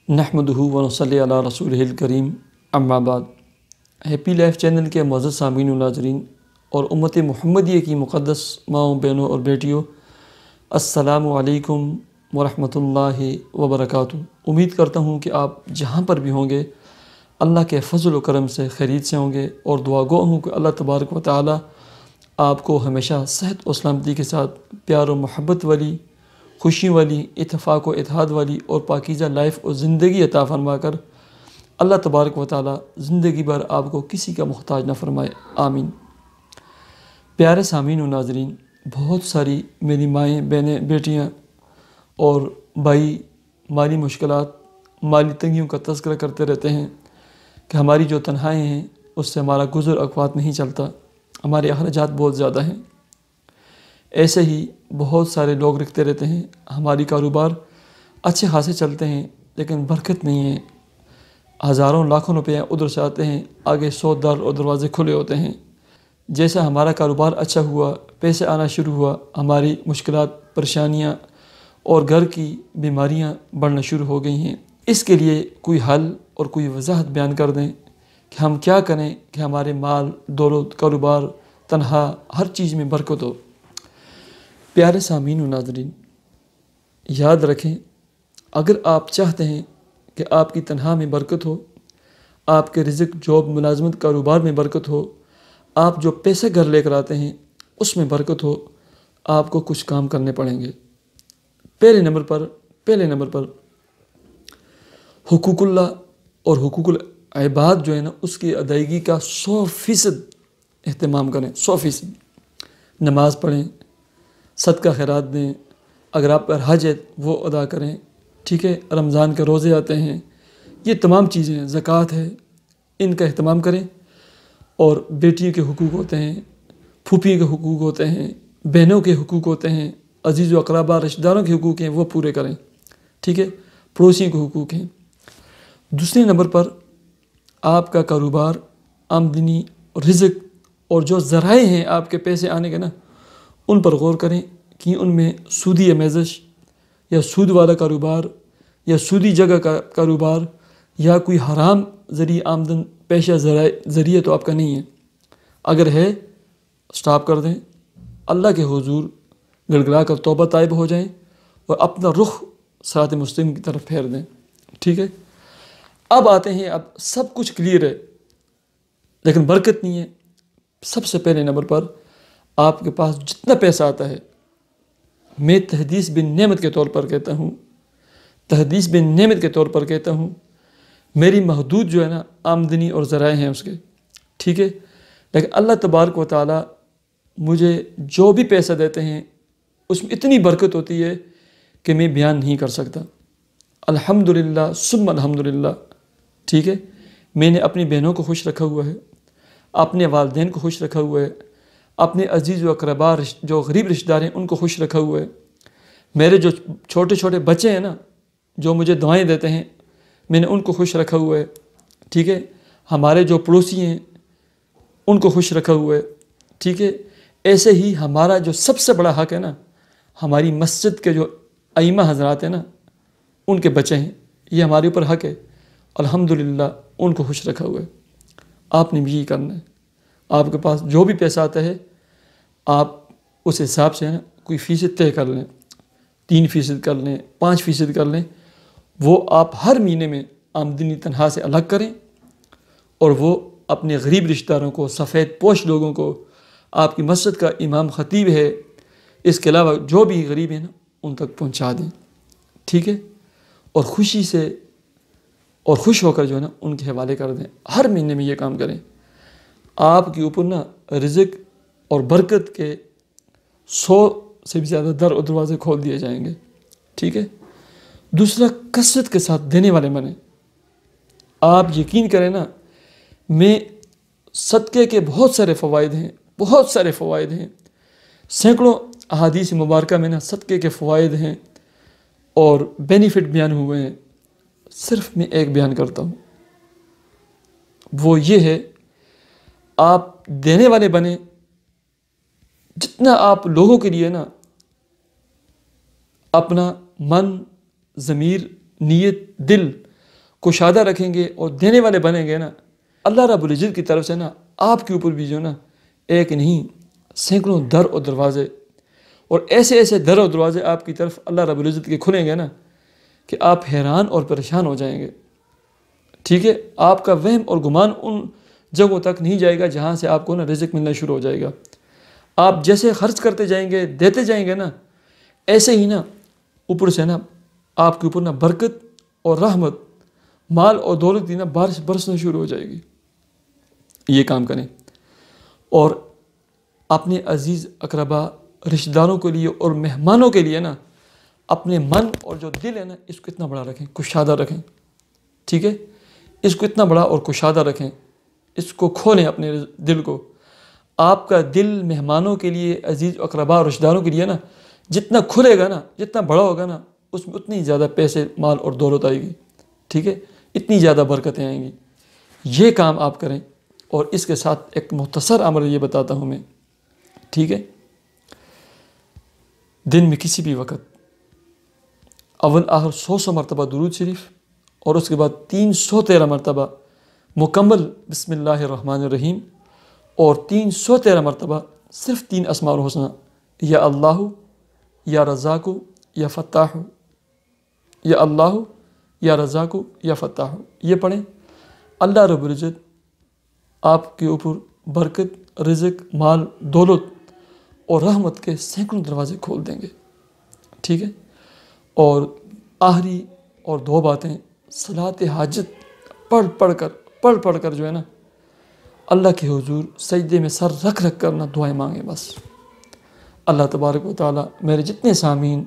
نحمدہ و نصلی علی رسولہ الکریم اما بعد۔ ہیپی لائف چینل کے معزز سامعین و ناظرین اور امت محمدیہ کی مقدس ماؤں بہنوں اور بیٹیوں، السلام علیکم ورحمۃ اللہ وبرکاتہ۔ امید کرتا ہوں کہ آپ جہاں پر بھی ہوں گے اللہ کے فضل و کرم سے خیریت سے ہوں گے، اور دعا گو ہوں کہ اللہ تبارک و تعالی آپ کو ہمیشہ صحت و سلامتی کے ساتھ پیار و محبت والی، خوشی والی، اتفاق و اتحاد والی اور پاکیزہ لائف اور زندگی عطا فرما کر اللہ تبارک و تعالی زندگی بھر آپ کو کسی کا محتاج نہ فرمائے، آمین۔ پیارے سامعین و ناظرین، بہت ساری میری مائیں، بہنیں، بیٹیاں اور بھائی مالی مشکلات، مالی تنگیوں کا تذکرہ کرتے رہتے ہیں کہ ہماری جو تنہائیں ہیں اس سے ہمارا گزر اوقات نہیں چلتا، ہمارے اخراجات بہت زیادہ ہیں۔ ایسے ہی بہت سارے لوگ لکھتے رہتے ہیں ہماری کاروبار اچھے خاصے چلتے ہیں لیکن برکت نہیں ہے، ہزاروں لاکھوں روپے ادھر سے آتے ہیں، آگے 100 در اور دروازے کھلے ہوتے ہیں۔ جیسا ہمارا کاروبار اچھا ہوا، پیسے آنا شروع ہوا، ہماری مشکلات، پریشانیاں اور گھر کی بیماریاں بڑھنا شروع ہو گئی ہیں۔ اس کے لیے کوئی حل اور کوئی وضاحت بیان کر دیں کہ ہم کیا کریں کہ ہمارے مال، دولت، کاروبار، تنہا ہر چیز میں برکت ہو۔ پیارے سامعین و ناظرین، یاد رکھیں، اگر آپ چاہتے ہیں کہ آپ کی تنہا میں برکت ہو، آپ کے رزق، جاب، ملازمت، کاروبار میں برکت ہو، آپ جو پیسے گھر لے کر آتے ہیں اس میں برکت ہو، آپ کو کچھ کام کرنے پڑیں گے۔ پہلے نمبر پر حقوق اللہ اور حقوق العباد جو ہے نا، اس کی ادائیگی کا 100% اہتمام کریں۔ 100% نماز پڑھیں، صدقہ خیرات دیں، اگر آپ پر حج ہے وہ ادا کریں، ٹھیک ہے، رمضان کے روزے آتے ہیں، یہ تمام چیزیں ہیں، زکوٰۃ ہے، ان کا اہتمام کریں۔ اور بیٹیوں کے حقوق ہوتے ہیں، پھوپھی کے حقوق ہوتے ہیں، بہنوں کے حقوق ہوتے ہیں، عزیز و اقربا رشتہ داروں کے حقوق ہیں، وہ پورے کریں، ٹھیک ہے، پڑوسیوں کے حقوق ہیں۔ دوسرے نمبر پر آپ کا کاروبار، آمدنی، رزق اور جو ذرائع ہیں آپ کے پیسے آنے کے نا، ان پر غور کریں کہ ان میں سودی آمیزش یا سود والا کاروبار یا سودی جگہ کا کاروبار یا کوئی حرام ذریعہ آمدن پیشہ ذریعہ تو آپ کا نہیں ہے۔ اگر ہے سٹاپ کر دیں، اللہ کے حضور گڑگڑا کر توبہ طائب ہو جائیں اور اپنا رخ صراط مستقیم کی طرف پھیر دیں، ٹھیک ہے۔ اب آتے ہیں، اب سب کچھ کلیئر ہے لیکن برکت نہیں ہے۔ سب سے پہلے نمبر پر آپ کے پاس جتنا پیسہ آتا ہے، میں تحدیث بن نعمت کے طور پر کہتا ہوں، میری محدود جو ہے نا آمدنی اور ذرائع ہیں اس کے، ٹھیک ہے، لیکن اللہ تبارک و تعالی مجھے جو بھی پیسہ دیتے ہیں اس میں اتنی برکت ہوتی ہے کہ میں بیان نہیں کر سکتا۔ الحمدللہ ثم الحمدللہ، ٹھیک ہے۔ میں نے اپنی بہنوں کو خوش رکھا ہوا ہے، اپنے والدین کو خوش رکھا ہوا ہے، اپنے عزیز و اقربا جو غریب رشتہ دار ہیں ان کو خوش رکھا ہوا ہے۔ میرے جو چھوٹے چھوٹے بچے ہیں نا، جو مجھے دعائیں دیتے ہیں، میں نے ان کو خوش رکھا ہوا ہے، ٹھیک ہے۔ ہمارے جو پڑوسی ہیں ان کو خوش رکھا ہوا ہے، ٹھیک ہے۔ ایسے ہی ہمارا جو سب سے بڑا حق ہے نا، ہماری مسجد کے جو ائمہ حضرات ہیں نا، ان کے بچے ہیں، یہ ہمارے اوپر حق ہے، الحمدللہ ان کو خوش رکھا ہوا ہے۔ آپ نے بھی یہی کرنا ہے۔ آپ کے پاس جو بھی پیسہ آتا ہے، آپ اس حساب سے نا کوئی فیصد طے کر لیں، 3% کر لیں، 5% کر لیں، وہ آپ ہر مہینے میں آمدنی تنخواہ سے الگ کریں، اور وہ اپنے غریب رشتہ داروں کو، سفید پوش لوگوں کو، آپ کی مسجد کا امام خطیب ہے، اس کے علاوہ جو بھی غریب ہیں نا ان تک پہنچا دیں، ٹھیک ہے، اور خوشی سے اور خوش ہو کر جو ہے نا ان کے حوالے کر دیں۔ ہر مہینے میں یہ کام کریں، آپ کے اوپر نا رزق اور برکت کے 100 سے بھی زیادہ در اور دروازے کھول دیے جائیں گے، ٹھیک ہے۔ دوسرا، کثرت کے ساتھ دینے والے بنیں۔ آپ یقین کریں نا، میں صدقے کے بہت سارے فوائد ہیں، سینکڑوں احادیث مبارکہ میں نا صدقے کے فوائد ہیں اور بینیفٹ بیان ہوئے ہیں، صرف میں ایک بیان کرتا ہوں، وہ یہ ہے، آپ دینے والے بنیں۔ جتنا آپ لوگوں کے لیے نا اپنا من، ضمیر، نیت، دل کشادہ رکھیں گے اور دینے والے بنیں گے نا، اللہ رب العزت کی طرف سے نا آپ کے اوپر بھی جو نا ایک نہیں سینکڑوں در اور دروازے اور ایسے ایسے در اور دروازے آپ کی طرف اللہ رب العزت کے کھلیں گے نا کہ آپ حیران اور پریشان ہو جائیں گے. ٹھیک ہے، آپ کا وہم اور گمان ان جگہوں تک نہیں جائے گا جہاں سے آپ کو نا رزق ملنا شروع ہو جائے گا. آپ جیسے خرچ کرتے جائیں گے، دیتے جائیں گے نا، ایسے ہی نا اوپر سے نا آپ کے اوپر نا برکت اور رحمت، مال اور دولت کی نا بارش برسنا شروع ہو جائے گی. یہ کام کریں اور اپنے عزیز اقربا، رشتہ داروں کے لیے اور مہمانوں کے لیے نا اپنے من اور جو دل ہے نا اس کو اتنا بڑا رکھیں، کشادہ رکھیں. ٹھیک ہے، اس کو اتنا بڑا اور کشادہ رکھیں، اس کو کھولیں اپنے دل کو. آپ کا دل مہمانوں کے لیے، عزیز اقربا اور رشتہ داروں کے لیے نا جتنا کھلے گا نا، جتنا بڑا ہوگا نا، اس میں اتنی زیادہ پیسے، مال اور دولت آئے گی. ٹھیک ہے، اتنی زیادہ برکتیں آئیں گی. یہ کام آپ کریں. اور اس کے ساتھ ایک مختصر عمل یہ بتاتا ہوں میں. ٹھیک ہے، دن میں کسی بھی وقت اول آخر 100 مرتبہ درود شریف اور اس کے بعد 313 مرتبہ مکمل بسم اللہ الرحمن الرحیم اور 313 مرتبہ صرف 3 اسماء الحسنہ، یا اللہ، یا رزاق، یا فتاح، یا اللہ، یا رزاق، یا فتاح، یہ پڑھیں. اللہ رب العزت آپ کے اوپر برکت، رزق، مال، دولت اور رحمت کے سینکڑوں دروازے کھول دیں گے. ٹھیک ہے، اور آخری اور 2 باتیں، صلاۃ حاجت پڑھ کر جو ہے نا اللہ کے حضور سجدے میں سر رکھ کر نا دعائیں مانگیں. بس اللہ تبارک و تعالیٰ میرے جتنے سامعین،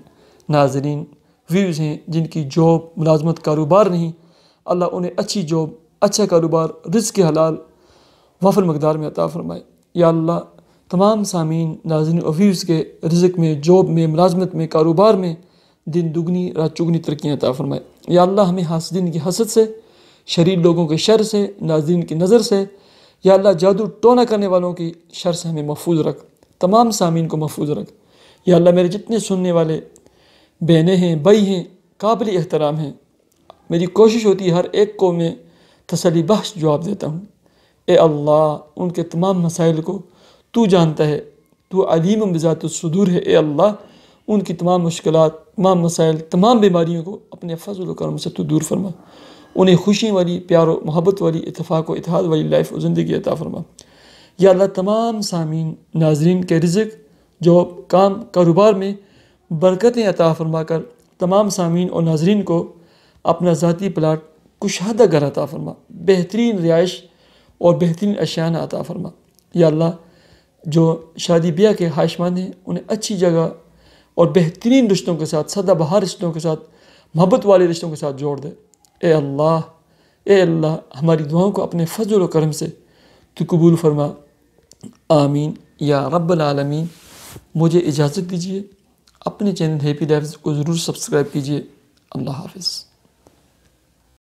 ناظرین، ویوز ہیں جن کی جاب، ملازمت، کاروبار نہیں، اللہ انہیں اچھی جاب، اچھا کاروبار، رزق حلال وافر مقدار میں عطا فرمائے. یا اللہ تمام سامعین، ناظرین اور ویوز کے رزق میں، جاب میں، ملازمت میں، کاروبار میں دن دگنی رات چگنی ترقیاں عطا فرمائے. یا اللہ ہمیں حاسدین کی حسد سے، شریر لوگوں کے شر سے، ناظرین کی نظر سے، یا اللہ جادو ٹونا کرنے والوں کی شر سے ہمیں محفوظ رکھ، تمام سامعین کو محفوظ رکھ. یا اللہ میرے جتنے سننے والے بہنیں ہیں، بھائی ہیں، قابل احترام ہیں، میری کوشش ہوتی ہے ہر ایک کو میں تسلی بخش جواب دیتا ہوں. اے اللہ ان کے تمام مسائل کو تو جانتا ہے، تو علیم بذات الصدور ہے. اے اللہ ان کی تمام مشکلات، تمام مسائل، تمام بیماریوں کو اپنے فضل و کرم سے تو دور فرما. انہیں خوشی والی، پیار و محبت والی، اتفاق و اتحاد والی لائف و زندگی عطا فرما. یا اللہ تمام سامعین، ناظرین کے رزق، جاب، کام، کاروبار میں برکتیں عطا فرما کر تمام سامعین اور ناظرین کو اپنا ذاتی پلاٹ کشادہ گر عطا فرما، بہترین رہائش اور بہترین اشیانہ عطا فرما. یا اللہ جو شادی بیاہ کے خواہشمند ہیں انہیں اچھی جگہ اور بہترین رشتوں کے ساتھ، سدا بہار رشتوں کے ساتھ، محبت والے رشتوں کے ساتھ جوڑ دے. اے اللہ ہماری دعاؤں کو اپنے فضل و کرم سے تو قبول فرما. آمین یا رب العالمین. مجھے اجازت دیجیے، اپنے چینل ہیپی لائفز کو ضرور سبسکرائب کیجیے. اللہ حافظ.